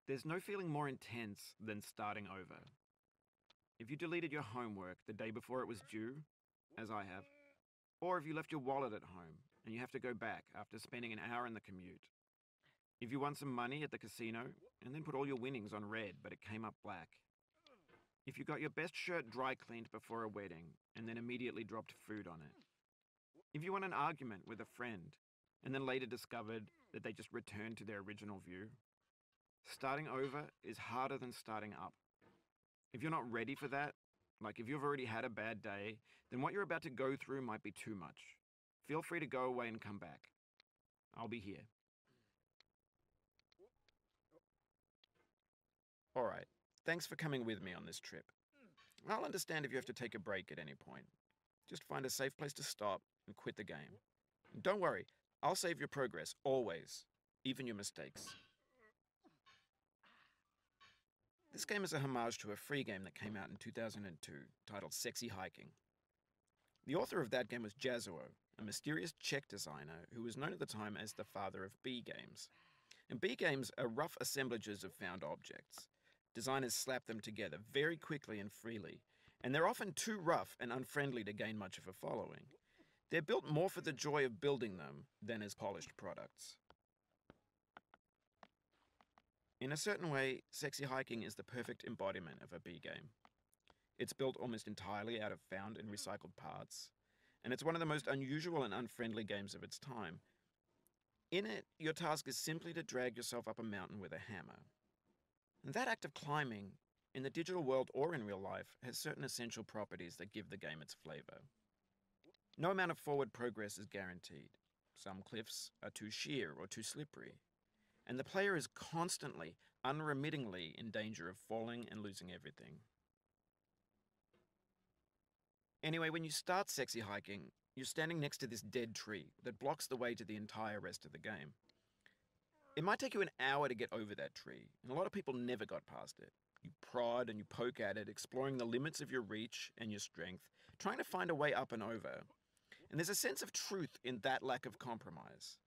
There's no feeling more intense than starting over. If you deleted your homework the day before it was due, as I have, or if you left your wallet at home and you have to go back after spending an hour in the commute. If you won some money at the casino and then put all your winnings on red but it came up black. If you got your best shirt dry cleaned before a wedding and then immediately dropped food on it. If you won an argument with a friend and then later discovered that they just returned to their original view. Starting over is harder than starting up. If you're not ready for that, like if you've already had a bad day, then what you're about to go through might be too much. Feel free to go away and come back. I'll be here. Alright, thanks for coming with me on this trip. I'll understand if you have to take a break at any point. Just find a safe place to stop and quit the game. And don't worry, I'll save your progress, always, even your mistakes. This game is a homage to a free game that came out in 2002, titled Sexy Hiking. The author of that game was Jazuo, a mysterious Czech designer who was known at the time as the father of B games. And B games are rough assemblages of found objects. Designers slap them together very quickly and freely, and they're often too rough and unfriendly to gain much of a following. They're built more for the joy of building them than as polished products. In a certain way, Sexy Hiking is the perfect embodiment of a B game. It's built almost entirely out of found and recycled parts, and it's one of the most unusual and unfriendly games of its time. In it, your task is simply to drag yourself up a mountain with a hammer. And that act of climbing, in the digital world or in real life, has certain essential properties that give the game its flavor. No amount of forward progress is guaranteed. Some cliffs are too sheer or too slippery. And the player is constantly, unremittingly in danger of falling and losing everything. Anyway, when you start Sexy Hiking, you're standing next to this dead tree that blocks the way to the entire rest of the game. It might take you an hour to get over that tree, and a lot of people never got past it. You prod and you poke at it, exploring the limits of your reach and your strength, trying to find a way up and over. And there's a sense of truth in that lack of compromise.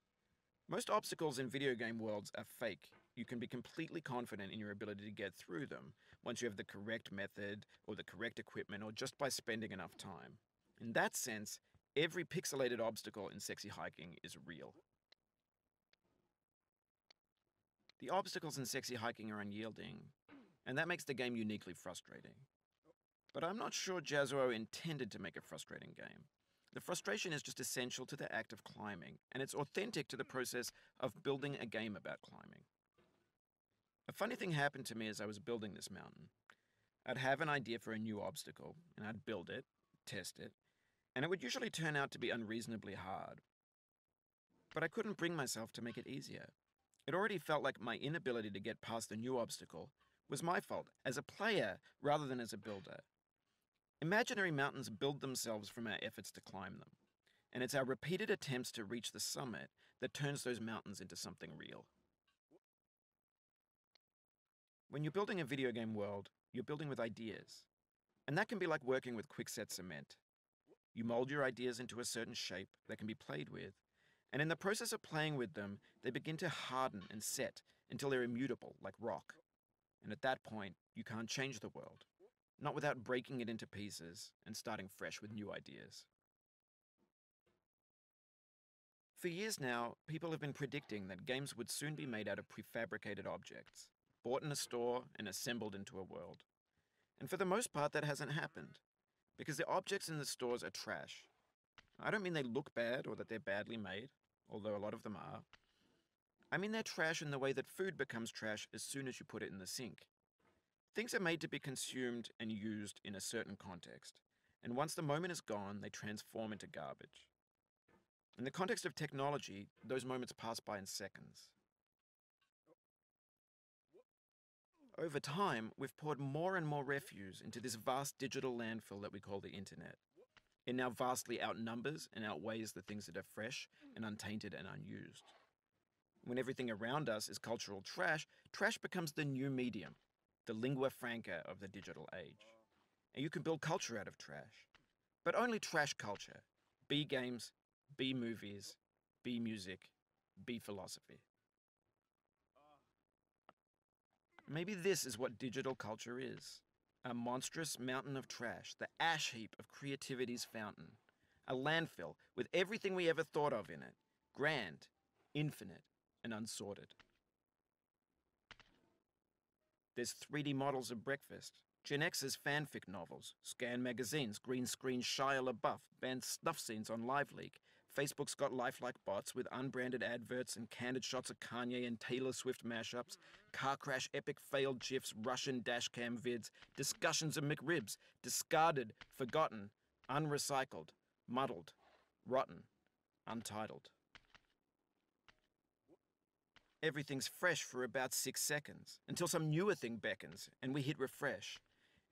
Most obstacles in video game worlds are fake. You can be completely confident in your ability to get through them once you have the correct method or the correct equipment or just by spending enough time. In that sense, every pixelated obstacle in Sexy Hiking is real. The obstacles in Sexy Hiking are unyielding, and that makes the game uniquely frustrating. But I'm not sure Jazuo intended to make a frustrating game. The frustration is just essential to the act of climbing, and it's authentic to the process of building a game about climbing. A funny thing happened to me as I was building this mountain. I'd have an idea for a new obstacle, and I'd build it, test it, and it would usually turn out to be unreasonably hard. But I couldn't bring myself to make it easier. It already felt like my inability to get past the new obstacle was my fault as a player rather than as a builder. Imaginary mountains build themselves from our efforts to climb them, and it's our repeated attempts to reach the summit that turns those mountains into something real. When you're building a video game world, you're building with ideas, and that can be like working with quickset cement. You mold your ideas into a certain shape that can be played with, and in the process of playing with them, they begin to harden and set until they're immutable, like rock. And at that point, you can't change the world. Not without breaking it into pieces and starting fresh with new ideas. For years now, people have been predicting that games would soon be made out of prefabricated objects, bought in a store and assembled into a world. And for the most part, that hasn't happened, because the objects in the stores are trash. I don't mean they look bad or that they're badly made, although a lot of them are. I mean they're trash in the way that food becomes trash as soon as you put it in the sink. Things are made to be consumed and used in a certain context, and once the moment is gone, they transform into garbage. In the context of technology, those moments pass by in seconds. Over time, we've poured more and more refuse into this vast digital landfill that we call the internet. It now vastly outnumbers and outweighs the things that are fresh and untainted and unused. When everything around us is cultural trash, trash becomes the new medium. The lingua franca of the digital age. And you can build culture out of trash. But only trash culture. B games, B movies, B music, B philosophy. Maybe this is what digital culture is. A monstrous mountain of trash, the ash heap of creativity's fountain. A landfill with everything we ever thought of in it. Grand, infinite, and unsorted. There's 3D models of breakfast, Gen X's fanfic novels, scan magazines, green screen Shia LaBeouf, banned snuff scenes on LiveLeak. Facebook's got lifelike bots with unbranded adverts and candid shots of Kanye and Taylor Swift mashups, car crash epic failed GIFs, Russian dashcam vids, discussions of McRibs, discarded, forgotten, unrecycled, muddled, rotten, untitled. Everything's fresh for about 6 seconds, until some newer thing beckons, and we hit refresh.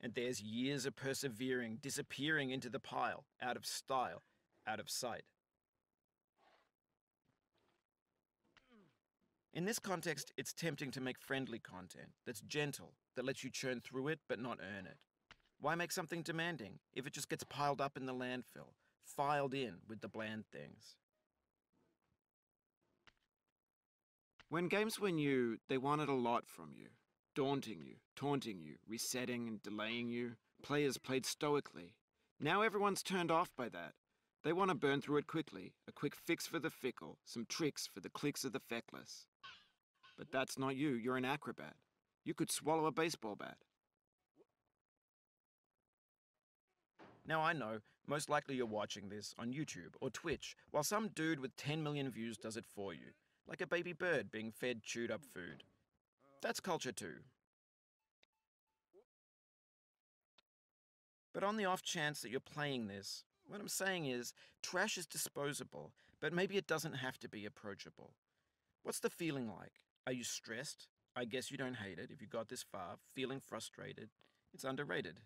And there's years of persevering, disappearing into the pile, out of style, out of sight. In this context, it's tempting to make friendly content that's gentle, that lets you churn through it but not earn it. Why make something demanding if it just gets piled up in the landfill, filed in with the bland things? When games were new, they wanted a lot from you. Daunting you, taunting you, resetting and delaying you. Players played stoically. Now everyone's turned off by that. They want to burn through it quickly, a quick fix for the fickle, some tricks for the clicks of the feckless. But that's not you, you're an acrobat. You could swallow a baseball bat. Now I know, most likely you're watching this on YouTube or Twitch, while some dude with 10 million views does it for you, like a baby bird being fed chewed up food. That's culture too. But on the off chance that you're playing this, what I'm saying is, trash is disposable, but maybe it doesn't have to be approachable. What's the feeling like? Are you stressed? I guess you don't hate it if you got this far, feeling frustrated. It's underrated.